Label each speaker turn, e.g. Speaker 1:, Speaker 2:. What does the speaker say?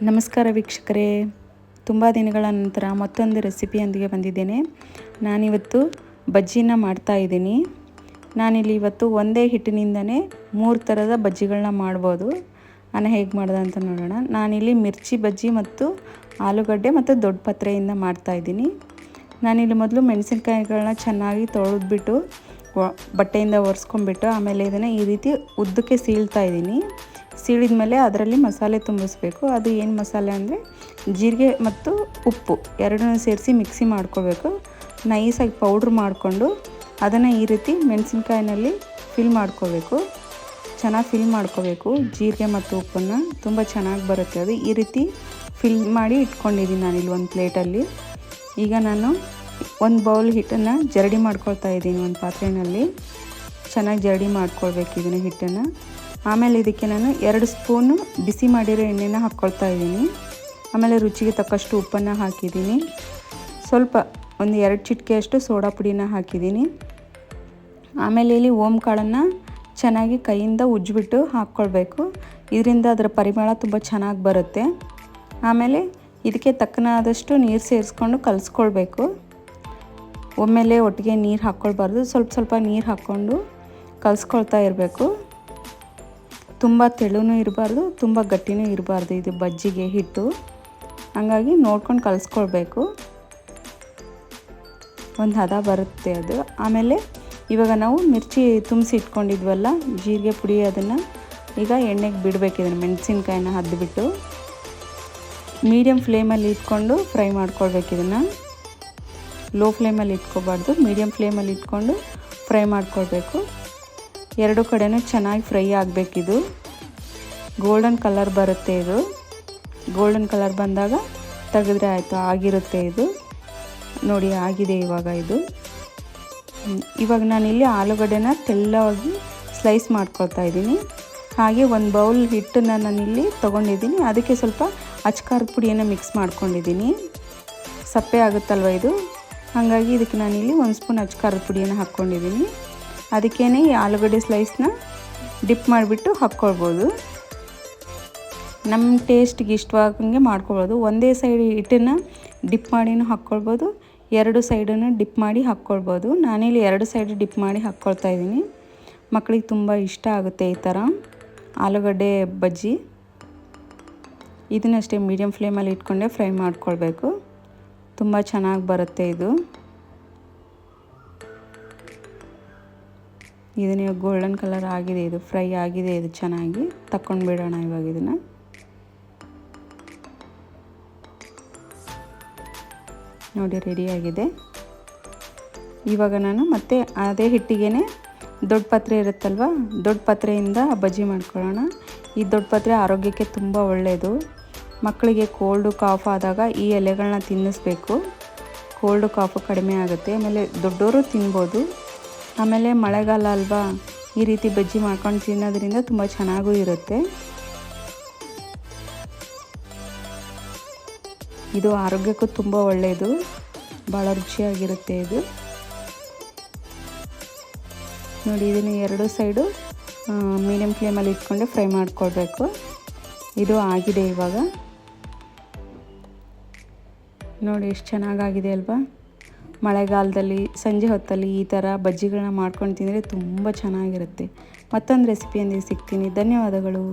Speaker 1: ನಮಸ್ಕಾರ ವೀಕ್ಷಕರೇ, ತುಂಬ ದಿನಗಳ ನಂತರ ಮತ್ತೊಂದು ರೆಸಿಪಿಯೊಂದಿಗೆ ಬಂದಿದ್ದೇನೆ. ನಾನಿವತ್ತು ಬಜ್ಜಿನ ಮಾಡ್ತಾಯಿದ್ದೀನಿ. ನಾನಿಲ್ಲಿ ಇವತ್ತು ಒಂದೇ ಹಿಟ್ಟಿನಿಂದನೇ 3 ಥರದ ಬಜ್ಜಿಗಳನ್ನ ಮಾಡ್ಬೋದು. ನಾನು ಹೇಗೆ ಮಾಡಿದೆ ಅಂತ ನೋಡೋಣ. ನಾನಿಲ್ಲಿ ಮಿರ್ಚಿ ಬಜ್ಜಿ ಮತ್ತು ಆಲೂಗಡ್ಡೆ ಮತ್ತು ದೊಡ್ಡ ಪತ್ರೆಯಿಂದ ಮಾಡ್ತಾಯಿದ್ದೀನಿ. ನಾನಿಲ್ಲಿ ಮೊದಲು ಮೆಣಸಿನ್ಕಾಯಿಗಳನ್ನ ಚೆನ್ನಾಗಿ ತೊಳೆದ್ಬಿಟ್ಟು ಬಟ್ಟೆಯಿಂದ ಒರೆಸ್ಕೊಂಡ್ಬಿಟ್ಟು ಆಮೇಲೆ ಇದನ್ನು ಈ ರೀತಿ ಉದ್ದಕ್ಕೆ ಸೀಳ್ತಾ ಇದ್ದೀನಿ. ಸೀಳಿದ ಮೇಲೆ ಅದರಲ್ಲಿ ಮಸಾಲೆ ತುಂಬಿಸ್ಬೇಕು. ಅದು ಏನು ಮಸಾಲೆ ಅಂದರೆ ಜೀರಿಗೆ ಮತ್ತು ಉಪ್ಪು ಎರಡನ್ನೂ ಸೇರಿಸಿ ಮಿಕ್ಸಿ ಮಾಡ್ಕೋಬೇಕು. ನೈಸಾಗಿ ಪೌಡ್ರ್ ಮಾಡಿಕೊಂಡು ಅದನ್ನು ಈ ರೀತಿ ಮೆಣಸಿನ್ಕಾಯಿನಲ್ಲಿ ಫಿಲ್ ಮಾಡ್ಕೋಬೇಕು. ಚೆನ್ನಾಗಿ ಫಿಲ್ ಮಾಡ್ಕೋಬೇಕು. ಜೀರಿಗೆ ಮತ್ತು ಉಪ್ಪನ್ನು ತುಂಬ ಚೆನ್ನಾಗಿ ಬರುತ್ತೆ ಅದು. ಈ ರೀತಿ ಫಿಲ್ ಮಾಡಿ ಇಟ್ಕೊಂಡಿದ್ದೀನಿ ನಾನಿಲ್ಲಿ ಒಂದು ಪ್ಲೇಟಲ್ಲಿ. ಈಗ ನಾನು ಒಂದು ಬೌಲ್ ಹಿಟ್ಟನ್ನು ಜರಡಿ ಮಾಡ್ಕೊಳ್ತಾ ಇದ್ದೀನಿ ಒಂದು ಪಾತ್ರೆಯಲ್ಲಿ. ಚೆನ್ನಾಗಿ ಜರಡಿ ಮಾಡ್ಕೊಳ್ಬೇಕು ಇದನ್ನು ಹಿಟ್ಟನ್ನು. ಆಮೇಲೆ ಇದಕ್ಕೆ ನಾನು 2 ಸ್ಪೂನು ಬಿಸಿ ಮಾಡಿರೋ ಎಣ್ಣೆನ ಹಾಕ್ಕೊಳ್ತಾ ಇದ್ದೀನಿ. ಆಮೇಲೆ ರುಚಿಗೆ ತಕ್ಕಷ್ಟು ಉಪ್ಪನ್ನು ಹಾಕಿದ್ದೀನಿ. ಸ್ವಲ್ಪ ಒಂದು 2 ಚಿಟಿಕೆಯಷ್ಟು ಸೋಡಾ ಪುಡಿನ ಹಾಕಿದ್ದೀನಿ. ಆಮೇಲೆ ಇಲ್ಲಿ ಓಮ್ ಕಾಳನ್ನು ಚೆನ್ನಾಗಿ ಕೈಯಿಂದ ಉಜ್ಜಿಬಿಟ್ಟು ಹಾಕ್ಕೊಳ್ಬೇಕು. ಇದರಿಂದ ಅದರ ಪರಿಮಳ ತುಂಬ ಚೆನ್ನಾಗಿ ಬರುತ್ತೆ. ಆಮೇಲೆ ಇದಕ್ಕೆ ತಕ್ಕನಾದಷ್ಟು ನೀರು ಸೇರಿಸ್ಕೊಂಡು ಕಲಿಸ್ಕೊಳ್ಬೇಕು. ಒಮ್ಮೆಲೆ ಒಟ್ಟಿಗೆ ನೀರು ಹಾಕ್ಕೊಳ್ಬಾರ್ದು, ಸ್ವಲ್ಪ ಸ್ವಲ್ಪ ನೀರು ಹಾಕ್ಕೊಂಡು ಕಲಿಸ್ಕೊಳ್ತಾ ಇರಬೇಕು. ತುಂಬ ತೆಳುನೂ ಇರಬಾರ್ದು, ತುಂಬ ಗಟ್ಟಿನೂ ಇರಬಾರ್ದು ಇದು ಬಜ್ಜಿಗೆ ಹಿಟ್ಟು. ಹಾಗಾಗಿ ನೋಡ್ಕೊಂಡು ಕಲಿಸ್ಕೊಳ್ಬೇಕು. ಒಂದು ಹದ ಬರುತ್ತೆ ಅದು. ಆಮೇಲೆ ಇವಾಗ ನಾವು ಮಿರ್ಚಿ ತುಂಬಿಸಿ ಇಟ್ಕೊಂಡಿದ್ವಲ್ಲ ಜೀರಿಗೆ ಪುಡಿ, ಅದನ್ನು ಈಗ ಎಣ್ಣೆಗೆ ಬಿಡಬೇಕು. ಇದನ್ನು ಮೆಣಸಿನ್ಕಾಯಿನ ಹದ್ದುಬಿಟ್ಟು ಮೀಡಿಯಮ್ ಫ್ಲೇಮಲ್ಲಿ ಇಟ್ಕೊಂಡು ಫ್ರೈ ಮಾಡ್ಕೊಳ್ಬೇಕು. ಇದನ್ನು ಲೋ ಫ್ಲೇಮಲ್ಲಿ ಇಟ್ಕೋಬಾರ್ದು, ಮೀಡಿಯಮ್ ಫ್ಲೇಮಲ್ಲಿ ಇಟ್ಕೊಂಡು ಫ್ರೈ ಮಾಡ್ಕೊಳ್ಬೇಕು. 2 ಕಡೆನೂ ಚೆನ್ನಾಗಿ ಫ್ರೈ ಆಗಬೇಕಿದು. ಗೋಲ್ಡನ್ ಕಲರ್ ಬರುತ್ತೆ ಇದು. ಗೋಲ್ಡನ್ ಕಲರ್ ಬಂದಾಗ ತೆಗೆದ್ರೆ ಆಯಿತು, ಆಗಿರುತ್ತೆ ಇದು. ನೋಡಿ ಆಗಿದೆ ಇವಾಗ ಇದು. ಇವಾಗ ನಾನಿಲ್ಲಿ ಆಲೂಗಡ್ಡೆನ ತೆಳ್ಳವಾಗಿ ಸ್ಲೈಸ್ ಮಾಡ್ಕೊಳ್ತಾ ಇದ್ದೀನಿ. ಹಾಗೆ ಒಂದು ಬೌಲ್ ಹಿಟ್ಟನ್ನು ನಾನಿಲ್ಲಿ ತೊಗೊಂಡಿದ್ದೀನಿ. ಅದಕ್ಕೆ ಸ್ವಲ್ಪ ಅಚ್ಕಾರದ ಪುಡಿಯನ್ನು ಮಿಕ್ಸ್ ಮಾಡ್ಕೊಂಡಿದ್ದೀನಿ. ಸಪ್ಪೆ ಆಗುತ್ತಲ್ವ ಇದು, ಹಾಗಾಗಿ ಇದಕ್ಕೆ ನಾನಿಲ್ಲಿ 1 ಸ್ಪೂನ್ ಅಚ್ಕಾರದ ಪುಡಿಯನ್ನು ಹಾಕ್ಕೊಂಡಿದ್ದೀನಿ. ಅದಕ್ಕೇ ಈ ಆಲೂಗಡ್ಡೆ ಸ್ಲೈಸ್ನ ಡಿಪ್ ಮಾಡಿಬಿಟ್ಟು ಹಾಕ್ಕೊಳ್ಬೋದು. ನಮ್ಮ ಟೇಸ್ಟ್ಗೆ ಇಷ್ಟವಾಗಂಗೆ ಮಾಡ್ಕೊಳ್ಬೋದು. ಒಂದೇ ಸೈಡ್ ಹಿಟ್ಟನ್ನು ಡಿಪ್ ಮಾಡಿನೂ ಹಾಕ್ಕೊಳ್ಬೋದು, 2 ಸೈಡನ್ನು ಡಿಪ್ ಮಾಡಿ ಹಾಕ್ಕೊಳ್ಬೋದು. ನಾನಿಲ್ಲಿ 2 ಸೈಡ್ ಡಿಪ್ ಮಾಡಿ ಹಾಕ್ಕೊಳ್ತಾ ಇದ್ದೀನಿ. ಮಕ್ಕಳಿಗೆ ತುಂಬ ಇಷ್ಟ ಆಗುತ್ತೆ ಈ ಥರ ಆಲೂಗಡ್ಡೆ ಬಜ್ಜಿ. ಇದನ್ನಷ್ಟೇ ಮೀಡಿಯಮ್ ಫ್ಲೇಮಲ್ಲಿ ಇಟ್ಕೊಂಡೆ ಫ್ರೈ ಮಾಡ್ಕೊಳ್ಬೇಕು. ತುಂಬ ಚೆನ್ನಾಗಿ ಬರುತ್ತೆ ಇದು. ಇದನ್ನು ಗೋಲ್ಡನ್ ಕಲರ್ ಆಗಿದೆ, ಇದು ಫ್ರೈ ಆಗಿದೆ. ಇದು ಚೆನ್ನಾಗಿ ತಕ್ಕೊಂಡು ಬಿಡೋಣ ಇವಾಗ ಇದನ್ನು. ನೋಡಿ ರೆಡಿಯಾಗಿದೆ. ಇವಾಗ ನಾನು ಮತ್ತೆ ಅದೇ ಹಿಟ್ಟಿಗೆ ದೊಡ್ಡ ಪಾತ್ರೆ ಇರುತ್ತಲ್ವ, ದೊಡ್ಡ ಪಾತ್ರೆಯಿಂದ ಬಜ್ಜಿ ಮಾಡ್ಕೊಳ್ಳೋಣ. ಈ ದೊಡ್ಡ ಪಾತ್ರೆ ಆರೋಗ್ಯಕ್ಕೆ ತುಂಬ ಒಳ್ಳೆಯದು. ಮಕ್ಕಳಿಗೆ ಕೋಲ್ಡು ಕಾಫ್ ಆದಾಗ ಈ ಎಲೆಗಳನ್ನ ತಿನ್ನಿಸ್ಬೇಕು. ಕೋಲ್ಡು ಕಾಫು ಕಡಿಮೆ ಆಗುತ್ತೆ. ಆಮೇಲೆ ದೊಡ್ಡವರು ತಿನ್ಬೋದು. ಆಮೇಲೆ ಮಳೆಗಾಲ ಅಲ್ವಾ, ಈ ರೀತಿ ಬಜ್ಜಿ ಮಾಡ್ಕೊಂಡು ತಿನ್ನೋದ್ರಿಂದ ತುಂಬ ಚೆನ್ನಾಗೂ ಇರುತ್ತೆ. ಇದು ಆರೋಗ್ಯಕ್ಕೂ ತುಂಬ ಒಳ್ಳೆಯದು, ಭಾಳ ರುಚಿಯಾಗಿರುತ್ತೆ ಇದು. ನೋಡಿ ಇದನ್ನು 2 ಸೈಡು ಮೀಡಿಯಮ್ ಫ್ಲೇಮಲ್ಲಿ ಇಟ್ಕೊಂಡೆ ಫ್ರೈ ಮಾಡ್ಕೊಳ್ಬೇಕು. ಇದು ಆಗಿದೆ ಇವಾಗ. ನೋಡಿ ಎಷ್ಟು ಚೆನ್ನಾಗಾಗಿದೆ ಅಲ್ವಾ. ಮಳೆಗಾಲದಲ್ಲಿ ಸಂಜೆ ಹೊತ್ತಲ್ಲಿ ಈ ಥರ ಬಜ್ಜಿಗಳನ್ನ ಮಾಡ್ಕೊಂಡು ತಿಂದರೆ ತುಂಬ ಚೆನ್ನಾಗಿರುತ್ತೆ. ಮತ್ತೊಂದು ರೆಸಿಪಿಯೊಂದಿಗೆ ಸಿಗ್ತೀನಿ. ಧನ್ಯವಾದಗಳು.